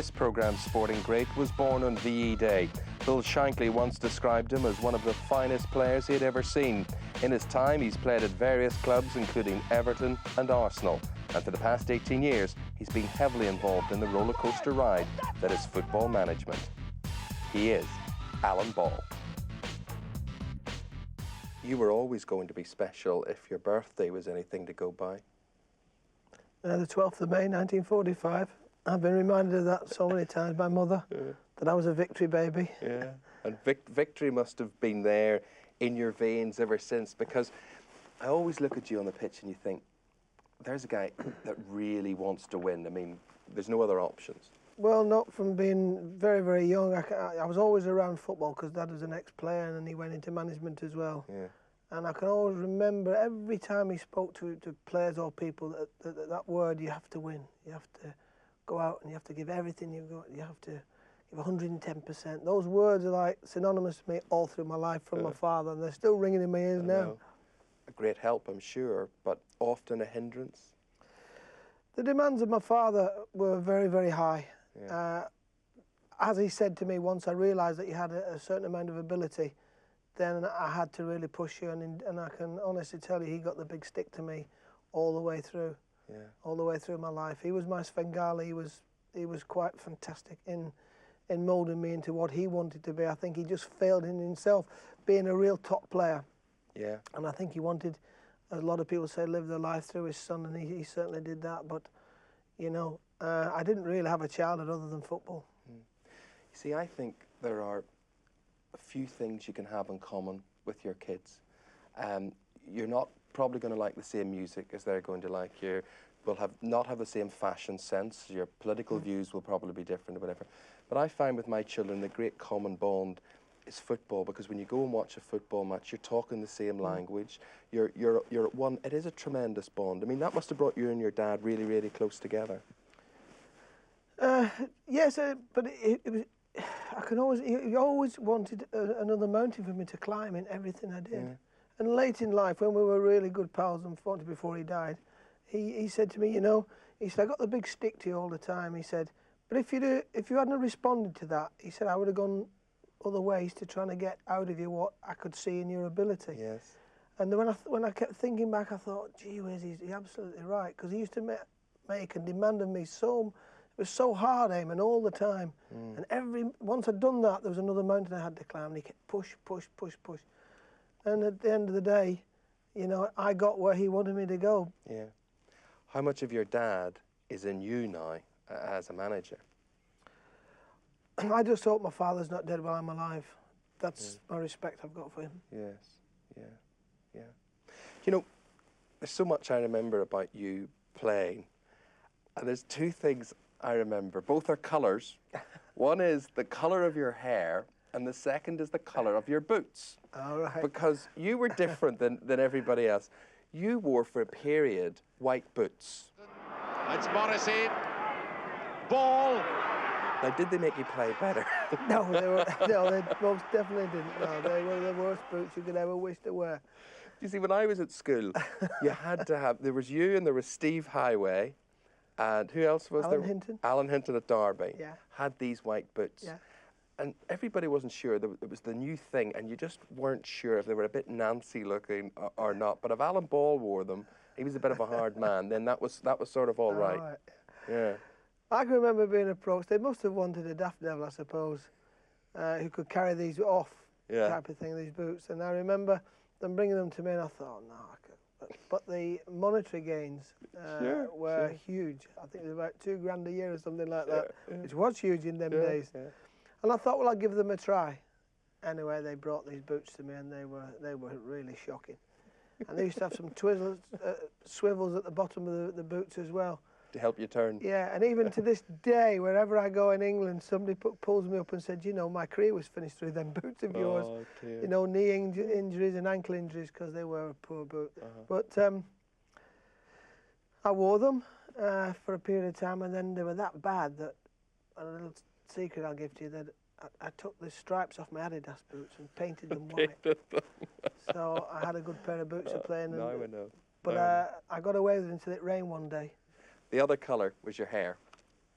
This programme's sporting great was born on VE Day. Bill Shankly once described him as one of the finest players he had ever seen. In his time, he's played at various clubs, including Everton and Arsenal. And for the past 18 years, he's been heavily involved in the roller coaster ride that is football management. He is Alan Ball. You were always going to be special if your birthday was anything to go by. The 12th of May, 1945. I've been reminded of that so many times by Mother, that I was a victory baby. Yeah, and victory must have been there in your veins ever since, because I always look at you on the pitch and you think, there's a guy that really wants to win. I mean, there's no other options. Well, not from being very, very young. I was always around football because Dad was an ex-player and he went into management as well. Yeah. And I can always remember every time he spoke to players or people that word, you have to win. You have to go out and you have to give everything you've got. You have to give 110%. Those words are like synonymous to me all through my life from my father, and they're still ringing in my ears now. A great help, I'm sure, but often a hindrance. The demands of my father were very, very high. Yeah. As he said to me, once I realised that you had a certain amount of ability, then I had to really push you, and I can honestly tell you he got the big stick to me all the way through. Yeah. All the way through my life. He was my Svengali. He was quite fantastic in moulding me into what he wanted to be. I think he just failed in himself being a real top player. Yeah. And I think he wanted, a lot of people say, live their life through his son, and he certainly did that. But, you know, I didn't really have a childhood other than football. You see, I think there are a few things you can have in common with your kids. You're not probably going to like the same music as they're going to like. You will not have the same fashion sense. Your political views will probably be different or whatever. But I find with my children the great common bond is football, because when you go and watch a football match, you're talking the same language. You're at one. It is a tremendous bond. I mean, that must have brought you and your dad really, really close together. Yes, but it was. I can always. He always wanted another mountain for me to climb in everything I did. Yeah. And late in life, when we were really good pals, unfortunately before he died, he said to me, you know, he said, I got the big stick to you all the time. He said, but if you hadn't responded to that, he said, I would have gone other ways to trying to get out of you what I could see in your ability. Yes. And then when I kept thinking back, I thought, gee whiz, he's absolutely right, because he used to make and demand of me so. It was so hard, Eamon, all the time. And once I'd done that, there was another mountain I had to climb, and he kept push. And at the end of the day, you know, I got where he wanted me to go. Yeah. How much of your dad is in you now as a manager? I just hope my father's not dead while I'm alive. That's my respect I've got for him. Yes, yeah. You know, there's so much I remember about you playing, and there's two things I remember. Both are colours. One is the colour of your hair, and the second is the colour of your boots. All right. Because you were different than everybody else. You wore, for a period, white boots. It's Morrissey. Ball. Now, did they make you play better? No, they most definitely didn't. No, they were the worst boots you could ever wish to wear. You see, when I was at school, you had to have, there was you and there was Steve Highway, and who else was there? Alan Hinton. Alan Hinton at Derby. Yeah. Had these white boots. Yeah. And everybody wasn't sure. It was the new thing, and you just weren't sure if they were a bit Nancy looking or not. But if Alan Ball wore them, he was a bit of a hard man, then that was sort of all right. Yeah. I can remember being approached. They must have wanted a daft devil, I suppose, who could carry these off, type of thing, these boots. And I remember them bringing them to me, and I thought, no, I could. But the monetary gains were huge. I think it was about $2,000 a year or something like that, which was huge in them days. Yeah. And I thought, well, I'll give them a try. Anyway, they brought these boots to me, and they were really shocking. And they used to have some swivels at the bottom of the boots as well. To help you turn. Yeah, and even to this day, wherever I go in England, somebody pulls me up and said, you know, my career was finished through them boots of yours. You know, knee injuries and ankle injuries because they were a poor boot. But I wore them for a period of time, and then they were that bad that, a little secret I'll give to you, that I took the stripes off my Adidas boots and painted them white. So I had a good pair of boots to play in. Now I know. But I got away with it until it rained one day. The other colour was your hair.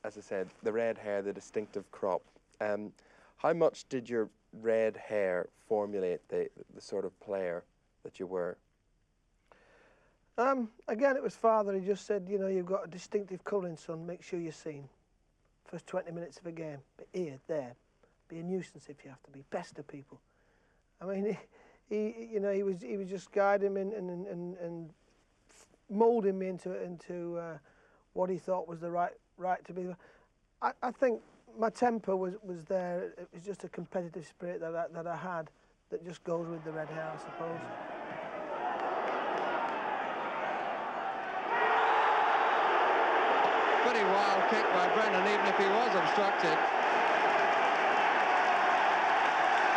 as I said, the red hair, the distinctive crop. How much did your red hair formulate the sort of player that you were? Again, it was father. He just said, you know, you've got a distinctive colouring, son. Make sure you're seen. First 20 minutes of a game, but here, there, be a nuisance if you have to be. Pester people. I mean, he was just guiding me and moulding me into what he thought was the right to be. I think my temper was there. It was just a competitive spirit that I had that just goes with the red hair, I suppose. Pretty wild kick by Brennan, even if he was obstructed.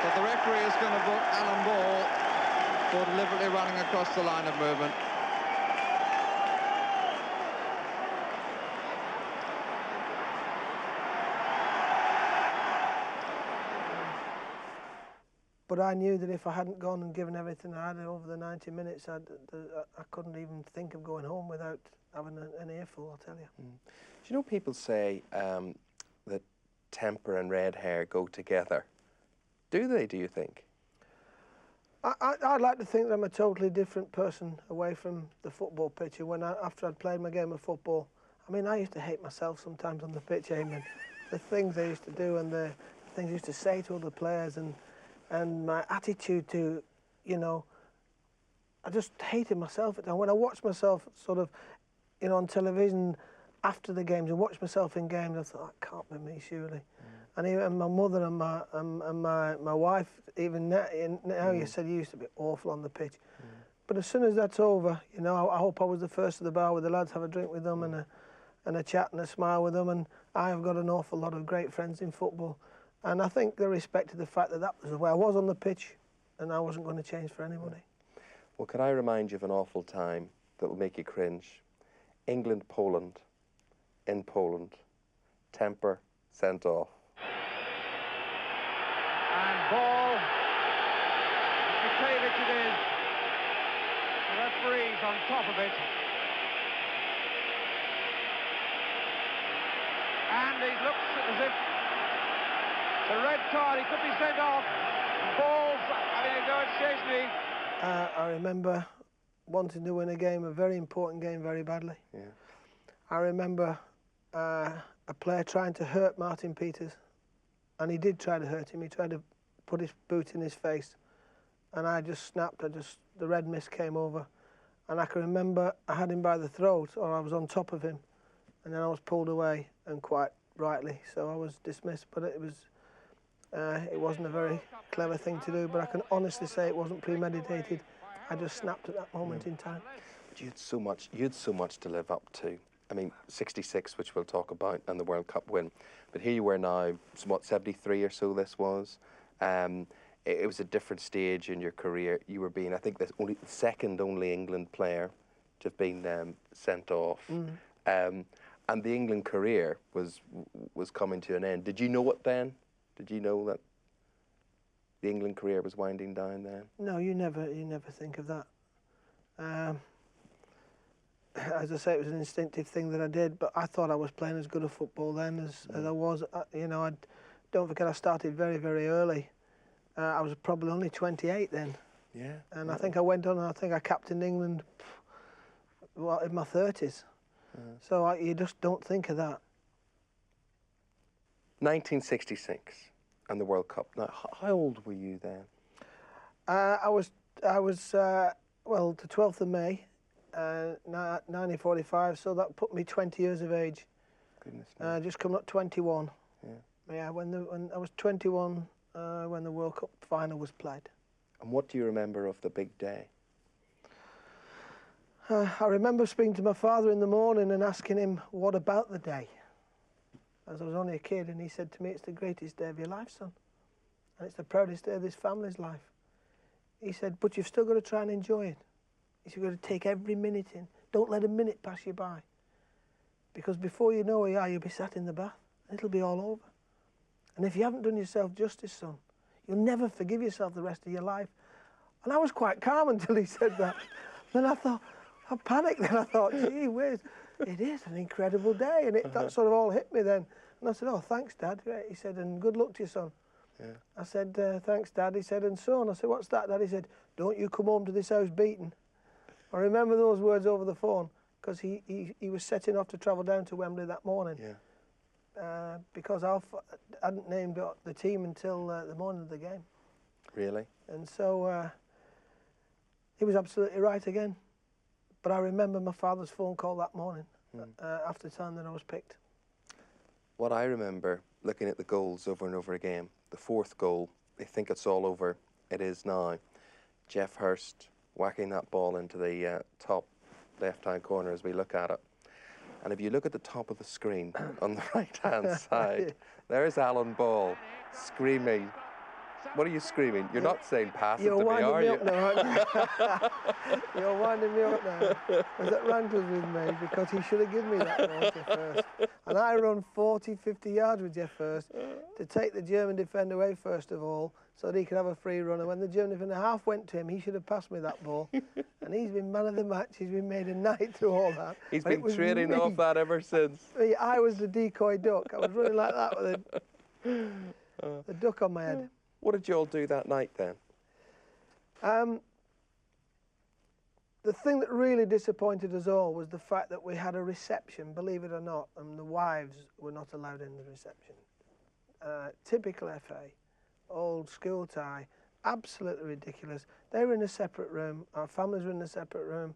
But the referee is going to book Alan Ball for deliberately running across the line of movement. But I knew that if I hadn't gone and given everything I had over the 90 minutes, I couldn't even think of going home without having an earful, I'll tell you. Do you know people say that temper and red hair go together? Do they, do you think? I'd like to think that I'm a totally different person away from the football pitch. After I'd played my game of football, I mean, I used to hate myself sometimes on the pitch, Eamon. The things I used to do and the things I used to say to other players and my attitude to, you know, I just hated myself. And when I watched myself sort of, you know, on television after the games and watched myself in games, I thought, that can't be me, surely. And even my mother and my wife, even now you said you used to be awful on the pitch. But as soon as that's over, you know, I hope I was the first at the bar with the lads, have a drink with them and a chat and a smile with them. And I have got an awful lot of great friends in football. And I think they respected the fact that that was the way I was on the pitch and I wasn't going to change for anybody. Well, can I remind you of an awful time that will make you cringe? England-Poland, in Poland, temper sent off. And ball, Mikaelic it is. The referee's on top of it. And he looks as if the red card, he could be sent off. Ball's having a go at Szczesny. I remember wanting to win a game, a very important game, very badly. Yeah. I remember a player trying to hurt Martin Peters, and he did try to hurt him. He tried to put his boot in his face, and I just snapped. The red mist came over, and I can remember I had him by the throat, or I was on top of him, and then I was pulled away, and quite rightly, so I was dismissed. But it wasn't a very clever thing to do, but I can honestly say it wasn't premeditated. I just snapped at that moment in time. But you had so much to live up to. I mean, 66, which we'll talk about, and the World Cup win. But here you were now, what, 73 or so this was. It was a different stage in your career. You were being, I think, the second only England player to have been sent off. And the England career was coming to an end. Did you know it then? Did you know that the England career was winding down then? No, you never think of that. As I say, it was an instinctive thing that I did, but I thought I was playing as good a football then as I was. You know, don't forget I started very, very early. I was probably only 28 then. Yeah. And I think I went on and I think I captained England in my 30s. So you just don't think of that. 1966 and the World Cup. Now, how old were you then? I was well, the 12th of May, 1945. So that put me 20 years of age. Goodness me. Just coming up 21. Yeah. Yeah. When I was 21, when the World Cup final was played. And what do you remember of the big day? I remember speaking to my father in the morning and asking him, what about the day? As I was only a kid, and he said to me, it's the greatest day of your life, son. And it's the proudest day of this family's life. He said, but you've still got to try and enjoy it. He said, you've got to take every minute in. Don't let a minute pass you by. Because before you know where you are, you'll be sat in the bath. And it'll be all over. And if you haven't done yourself justice, son, you'll never forgive yourself the rest of your life. And I was quite calm until he said that. Then I thought, I panicked, and I thought, gee whiz. it is an incredible day. And that sort of all hit me then. And I said, oh, thanks, Dad. He said, and good luck to you, son. Yeah. I said, thanks, Dad. He said, and son. I said, what's that, Dad? He said, don't you come home to this house beaten. I remember those words over the phone because he was setting off to travel down to Wembley that morning. Yeah. Because Alf hadn't named the team until the morning of the game. Really? And so he was absolutely right again. But I remember my father's phone call that morning after the time that I was picked. What I remember, looking at the goals over and over again, the fourth goal, they think it's all over. It is now. Jeff Hurst whacking that ball into the top left-hand corner as we look at it. And if you look at the top of the screen on the right-hand side, there's Alan Ball screaming. What are you screaming? You're not saying pass it to me, are you? You're winding me up now, aren't you? You're winding me up now. I was at Ranklers with me because he should have given me that ball to First. And I run 40, 50 yards with Jeff First to take the German defender away first of all so that he could have a free run. And when the German defender half went to him, he should have passed me that ball. And he's been man of the match. He's been made a knight through all that. He's been trading off that ever since. I was the decoy duck. I was running like that with the duck on my head. What did you all do that night then? The thing that really disappointed us all was the fact that we had a reception, believe it or not, and the wives were not allowed in the reception. Typical FA, old school tie, absolutely ridiculous. They were in a separate room, our families were in a separate room.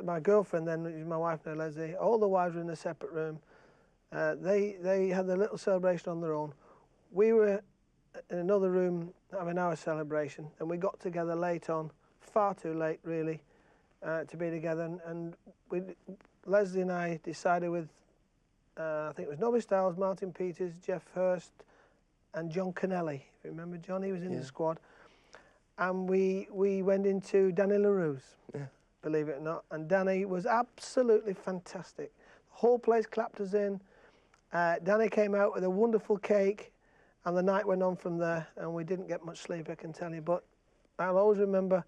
My girlfriend then, which is my wife now, Leslie, all the wives were in a separate room. They had their little celebration on their own. We were in another room having our celebration, and we got together late on, far too late really, to be together. And Leslie and I decided with, I think it was Nobby Stiles, Martin Peters, Jeff Hurst, and John Kennelly. If you remember John, he was in the squad. And we went into Danny LaRue's, believe it or not. And Danny was absolutely fantastic. The whole place clapped us in. Danny came out with a wonderful cake. And the night went on from there, and we didn't get much sleep, I can tell you. But I'll always remember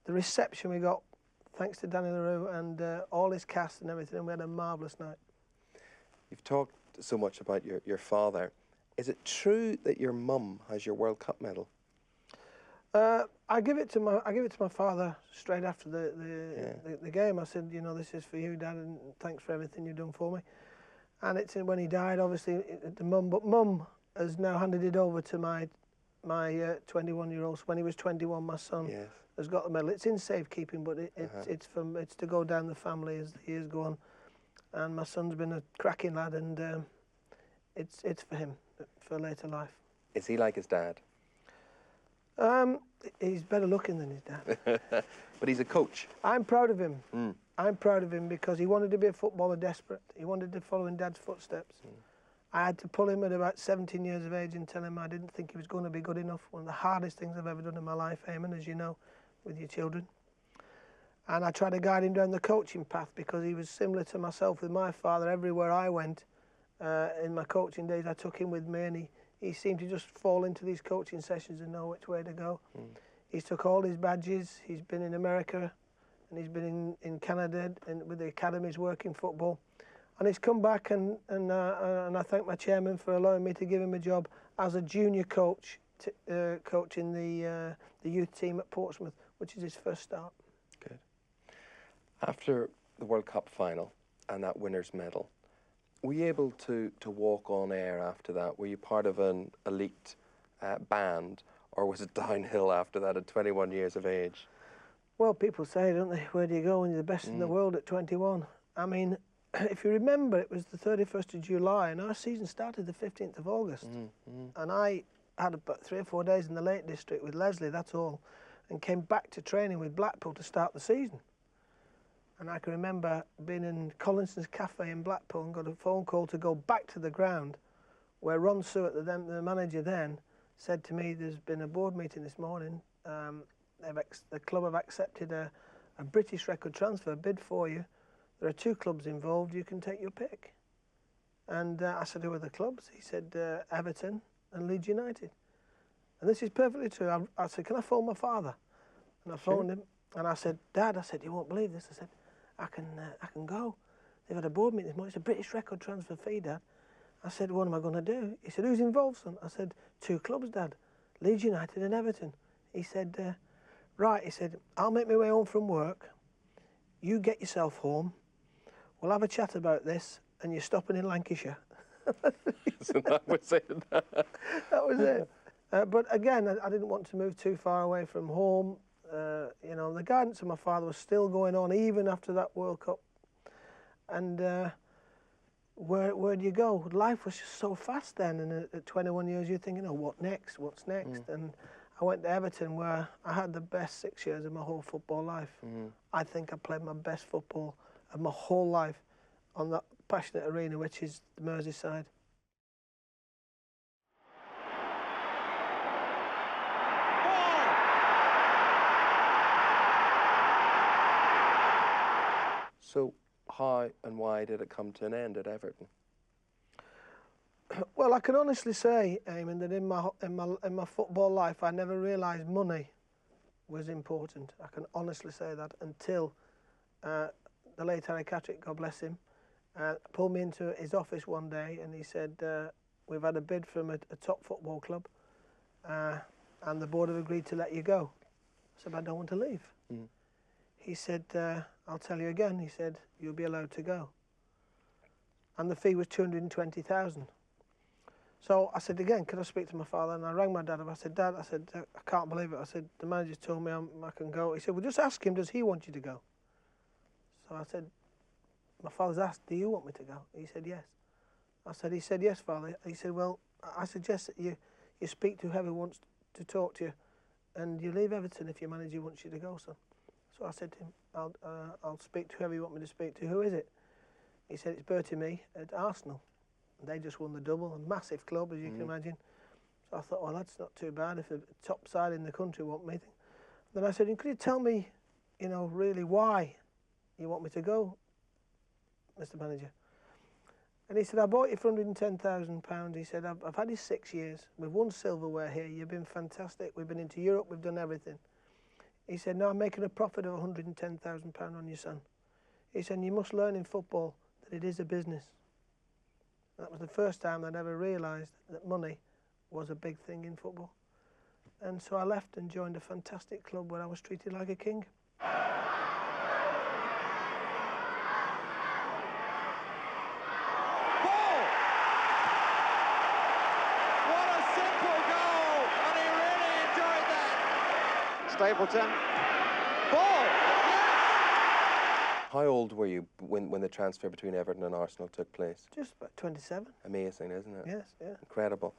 the reception we got, thanks to Danny LaRue and all his cast and everything, and we had a marvellous night. You've talked so much about your father. Is it true that your mum has your World Cup medal? I give it to my father straight after the game. I said, you know, this is for you, Dad, and thanks for everything you've done for me. And it's when he died, obviously, the mum. But Mum has now handed it over to my 21-year-old. When he was 21, my son has got the medal. It's in safekeeping, but it's to go down the family as the years go on. And my son's been a cracking lad, and it's for him for later life. Is he like his dad? He's better looking than his dad. But he's a coach. I'm proud of him. I'm proud of him because he wanted to be a footballer desperate. He wanted to follow in Dad's footsteps. I had to pull him at about 17 years of age and tell him I didn't think he was going to be good enough. One of the hardest things I've ever done in my life, Eamon, as you know, with your children. And I tried to guide him down the coaching path because he was similar to myself with my father. Everywhere I went in my coaching days, I took him with me, and he seemed to just fall into these coaching sessions and know which way to go. He's took all his badges. He's been in America, and he's been in Canada and with the academies working football. And he's come back, and I thank my chairman for allowing me to give him a job as a junior coach, coaching the youth team at Portsmouth, which is his first start. Good. After the World Cup final and that winner's medal, were you able to walk on air after that? Were you part of an elite band, or was it downhill after that at 21 years of age? Well, people say, don't they, where do you go when you're the best in the world at 21? I mean, if you remember, it was the 31st of July, and our season started the 15th of August. And I had about 3 or 4 days in the Lake District with Leslie, that's all, and came back to training with Blackpool to start the season. And I can remember being in Collinson's Cafe in Blackpool and got a phone call to go back to the ground, where Ron Stewart, the manager then, said to me, there's been a board meeting this morning. The club have accepted a British record transfer bid for you. There are 2 clubs involved, you can take your pick. And I said, who are the clubs? He said, Everton and Leeds United. And this is perfectly true. I said, can I phone my father? And I phoned him, and I said, Dad, I said, you won't believe this. I said, I can go. they've had a board meeting this morning. It's a British record transfer fee, Dad. I said, what am I going to do? He said, who's involved, son? I said, 2 clubs, Dad, Leeds United and Everton. He said, right, he said, I'll make my way home from work. You get yourself home. We'll have a chat about this, and you're stopping in Lancashire. So that was it. That was it. But again, I didn't want to move too far away from home. You know, the guidance of my father was still going on even after that World Cup. And where do you go? Life was just so fast then, and at 21 years you're thinking, oh, what next? What's next? And I went to Everton, where I had the best 6 years of my whole football life. I think I played my best football of my whole life on that passionate arena, which is the Merseyside. So how and why did it come to an end at Everton? Well, I can honestly say, Eamon, that in my football life, I never realised money was important. I can honestly say that until the late Harry Catterick, God bless him, pulled me into his office one day and he said, we've had a bid from a top football club and the board have agreed to let you go. I said, I don't want to leave. He said, I'll tell you again. He said, you'll be allowed to go. And the fee was 220,000. So I said, again, can I speak to my father? And I rang my dad up. I said, Dad, I said, I can't believe it. I said, the manager's told me I can go. He said, well, just ask him, does he want you to go? So I said, my father's asked, do you want me to go? He said, yes. He said, yes, Father. He said, well, I suggest that you speak to whoever wants to talk to you and you leave Everton if your manager wants you to go, son. So I said to him, I'll speak to whoever you want me to speak to. Who is it? He said, it's Bertie Mee at Arsenal. And they just won the double, a massive club, as you can imagine. So I thought, well, that's not too bad if the top side in the country want me. Then I said, could you tell me, you know, really why you want me to go, Mr. Manager? And he said, I bought you for £110,000. He said, I've had you 6 years. We've won silverware here. You've been fantastic. We've been into Europe. We've done everything. He said, no, I'm making a profit of £110,000 on your son. He said, you must learn in football that it is a business. That was the first time I'd ever realised that money was a big thing in football. And so I left and joined a fantastic club where I was treated like a king. Stapleton. Ball! How old were you when the transfer between Everton and Arsenal took place? Just about 27. Amazing, isn't it? Yes, yeah. Incredible.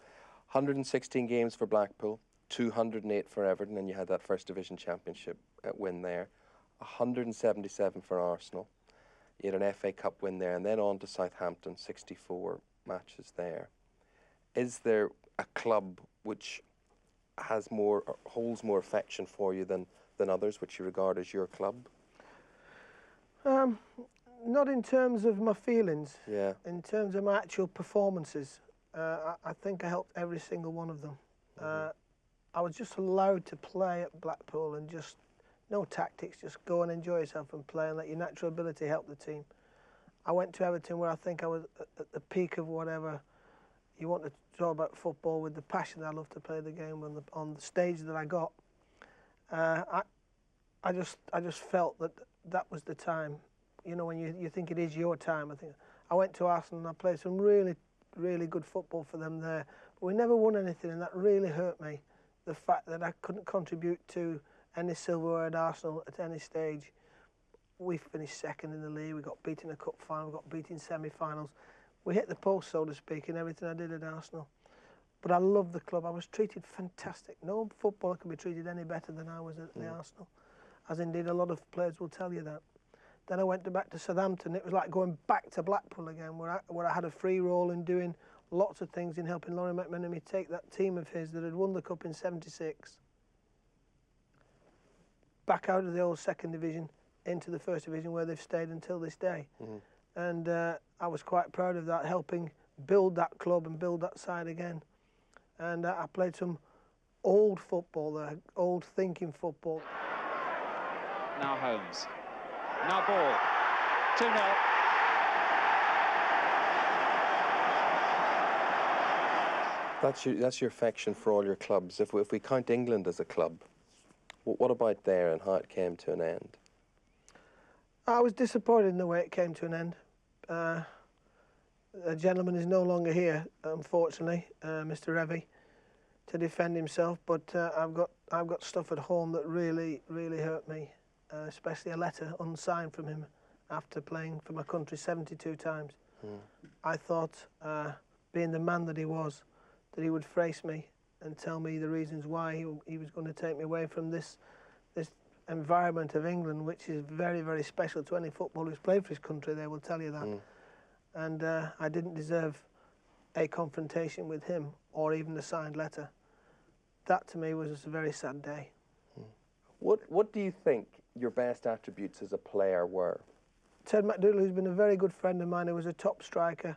116 games for Blackpool, 208 for Everton, and you had that First Division Championship win there. 177 for Arsenal. You had an FA Cup win there, and then on to Southampton, 64 matches there. Is there a club which has more, or holds more affection for you than others, which you regard as your club? Not in terms of my feelings. Yeah. In terms of my actual performances, I think I helped every single one of them. I was just allowed to play at Blackpool and just no tactics, just go and enjoy yourself and play and let your natural ability help the team. I went to Everton where I think I was at the peak of whatever you want to talk about football, with the passion I love to play the game on the stage that I got. I just felt that was the time. You know, when you think it is your time. I went to Arsenal and I played some really, really good football for them there. But we never won anything, and that really hurt me. The fact that I couldn't contribute to any silverware at Arsenal at any stage. We finished second in the league. We got beaten in a cup final. We got beaten in semi-finals. We hit the post, so to speak, in everything I did at Arsenal. But I loved the club. I was treated fantastic. No footballer could be treated any better than I was at the Arsenal, as indeed a lot of players will tell you that. Then I went back to Southampton. It was like going back to Blackpool again, where I had a free role in doing lots of things in helping Laurie McMenemy take that team of his that had won the cup in '76 back out of the old second division into the first division, where they've stayed until this day. And I was quite proud of that, helping build that club and build that side again. And I played some old football there, old thinking football. Now Holmes. Now ball. 2-0. That's your affection for all your clubs. If we count England as a club, what about there and how it came to an end? I was disappointed in the way it came to an end. A gentleman is no longer here, unfortunately, Mr. Revy, to defend himself. But I've got stuff at home that really hurt me, especially a letter unsigned from him after playing for my country 72 times. I thought, being the man that he was, that he would face me and tell me the reasons why he was going to take me away from this environment of England, which is very special to any footballer who's played for his country. They will tell you that. And I didn't deserve a confrontation with him or even a signed letter. That to me was a very sad day. What do you think your best attributes as a player were? Ted McDougall, who's been a very good friend of mine, who was a top striker,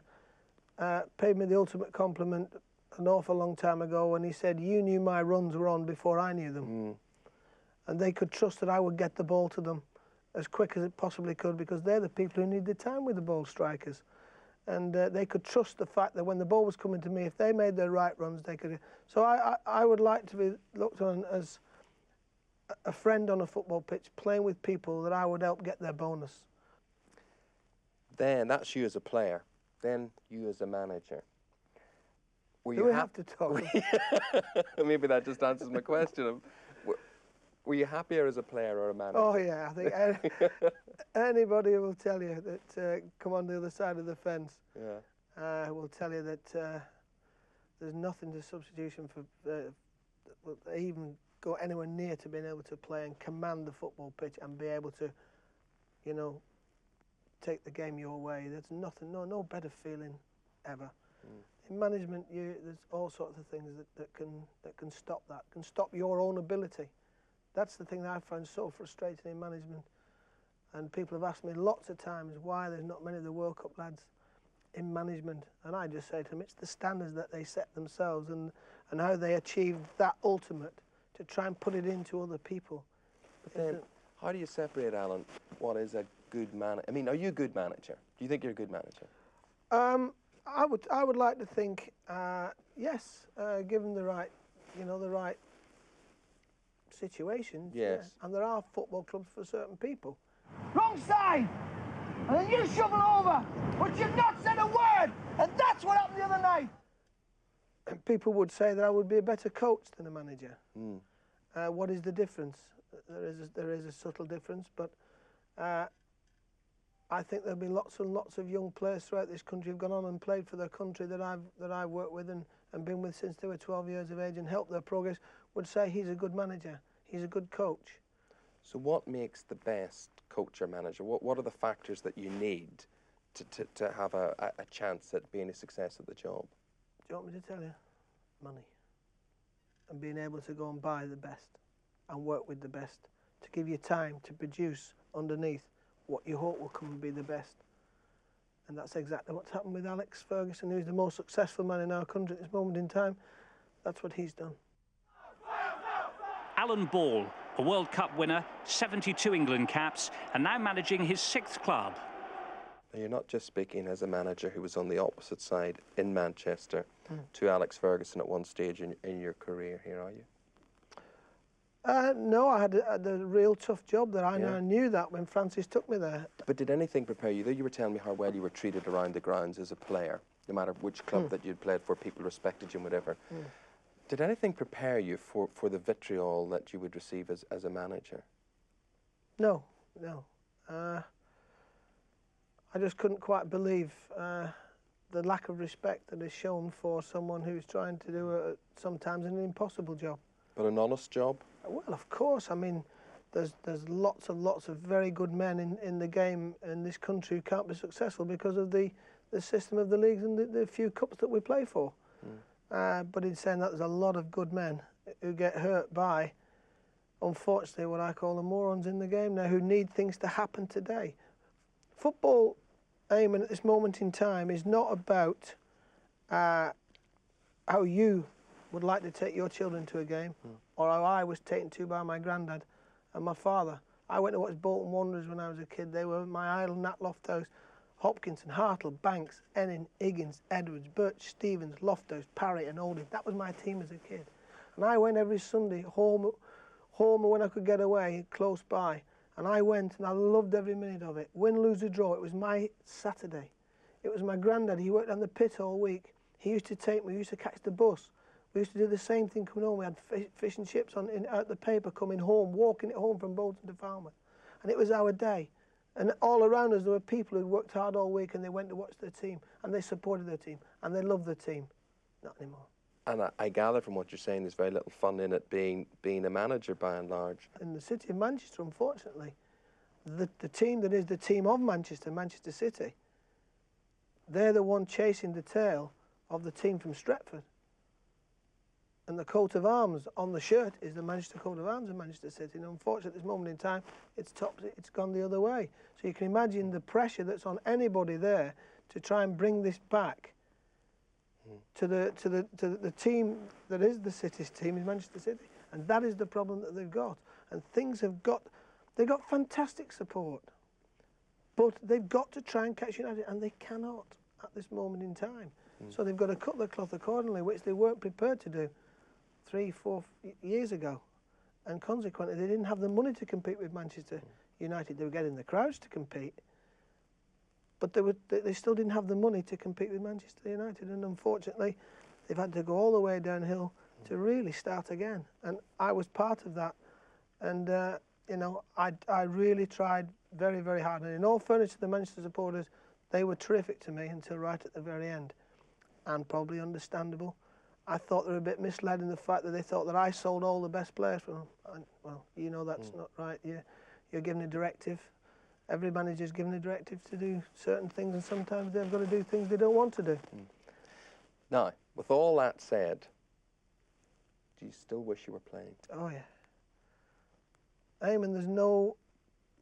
paid me the ultimate compliment an awful long time ago when he said, "You knew my runs were on before I knew them." And they could trust that I would get the ball to them as quick as it possibly could, because they're the people who need the time with the ball, strikers. And they could trust the fact that when the ball was coming to me, if they made their right runs, they could. So I would like to be looked on as a friend on a football pitch, playing with people that I would help get their bonus. Then that's you as a player. Then you as a manager. Do we have to talk? Maybe that just answers my question. Were you happier as a player or a manager? Oh yeah, I think anybody will tell you that come on the other side of the fence. Will tell you that there's nothing to substitution for even go anywhere near to being able to play and command the football pitch and be able to, you know, take the game your way. There's nothing, no better feeling ever. In management, there's all sorts of things that can stop that, can stop your own ability. That's the thing that I find so frustrating in management. And people have asked me lots of times why there's not many of the World Cup lads in management. And I just say to them, it's the standards that they set themselves and how they achieve that ultimate to try and put it into other people. But then, how do you separate, Alan, what is a good manager? I mean, are you a good manager? Do you think you're a good manager? I would like to think, yes, given the right, the right situations. Yes. Yeah. And there are football clubs for certain people. Wrong side! And then you shovel over, but you've not said a word! And that's what happened the other night! And people would say that I would be a better coach than a manager. What is the difference? There is a subtle difference, but I think there'll be lots and lots of young players throughout this country who've gone on and played for their country that I've worked with and been with since they were 12 years of age and helped their progress, would say he's a good manager, he's a good coach. So what makes the best coach or manager? What are the factors that you need to have a chance at being a success at the job? Do you want me to tell you? Money. And being able to go and buy the best and work with the best, to give you time to produce underneath what you hope will come and be the best. And that's exactly what's happened with Alex Ferguson, who's the most successful man in our country at this moment in time. That's what he's done. Alan Ball, a World Cup winner, 72 England caps, and now managing his 6th club. Now, you're not just speaking as a manager who was on the opposite side in Manchester to Alex Ferguson at one stage in your career here, are you? No, I had a real tough job there. I knew that when Francis took me there. But did anything prepare you? Though you were telling me how well you were treated around the grounds as a player, no matter which club that you'd played for, people respected you and whatever. Did anything prepare you for the vitriol that you would receive as a manager? No. I just couldn't quite believe the lack of respect that is shown for someone who's trying to do sometimes an impossible job. But an honest job? Well, of course. I mean, there's lots of very good men in the game in this country who can't be successful because of the system of the leagues and the few cups that we play for. But in saying that, there's a lot of good men who get hurt by, unfortunately, what I call the morons in the game now, who need things to happen today. Football, Eamon, at this moment in time, is not about how you would like to take your children to a game, or how I was taken to by my granddad and my father. I went to watch Bolton Wanderers when I was a kid. They were my idol in that loft house. Hopkinson, Hartle, Banks, Ennin, Higgins, Edwards, Birch, Stevens, Loftus, Parry and Oldham. That was my team as a kid. And I went every Sunday home when I could get away, close by. And I went and I loved every minute of it. Win, lose or draw, it was my Saturday. It was my granddad, he worked on the pit all week. He used to take me, we used to catch the bus. We used to do the same thing coming home. We had fish and chips out the paper coming home, walking it home from Bolton to Falmouth. And it was our day. And all around us there were people who'd worked hard all week and they went to watch their team and they supported their team and they loved their team. Not anymore. And I gather from what you're saying there's very little fun in it being a manager by and large. In the city of Manchester, unfortunately, the team that is the team of Manchester, Manchester City, they're the one chasing the tail of the team from Stretford. And the coat of arms on the shirt is the Manchester coat of arms of Manchester City. And unfortunately, at this moment in time, it's gone the other way. So you can imagine the pressure that's on anybody there to try and bring this back to the team that is the City's team, is Manchester City. And that is the problem that they've got. And they've got fantastic support. But they've got to try and catch United, and they cannot at this moment in time. So they've got to cut the cloth accordingly, which they weren't prepared to do 3-4 years ago. And consequently, they didn't have the money to compete with Manchester United. They were getting the crowds to compete, but they still didn't have the money to compete with Manchester United. And unfortunately, they've had to go all the way downhill to really start again. And I was part of that. And, you know, I really tried very, very hard. And in all fairness to the Manchester supporters, they were terrific to me until right at the very end. And probably understandable. I thought they were a bit misled in the fact that they thought that I sold all the best players for them. And, well, you know that's not right. You're given a directive. Every manager's given a directive to do certain things, and sometimes they've got to do things they don't want to do. Now, with all that said, do you still wish you were playing? Oh, yeah. Eamon, there's no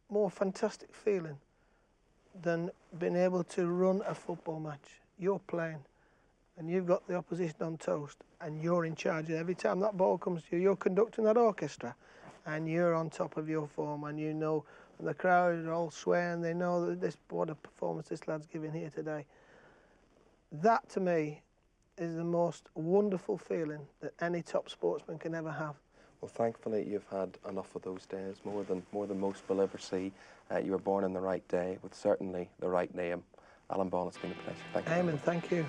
more fantastic feeling than being able to run a football match. You're playing, and you've got the opposition on toast, and you're in charge. Every time that ball comes to you, you're conducting that orchestra, and you're on top of your form, and you know, and the crowd are all swearing, they know that what a performance this lad's giving here today. That, to me, is the most wonderful feeling that any top sportsman can ever have. Well, thankfully, you've had enough of those days, more than most will ever see. You were born on the right day, with certainly the right name. Alan Ball, it's been a pleasure. Thank you. Eamon, thank you.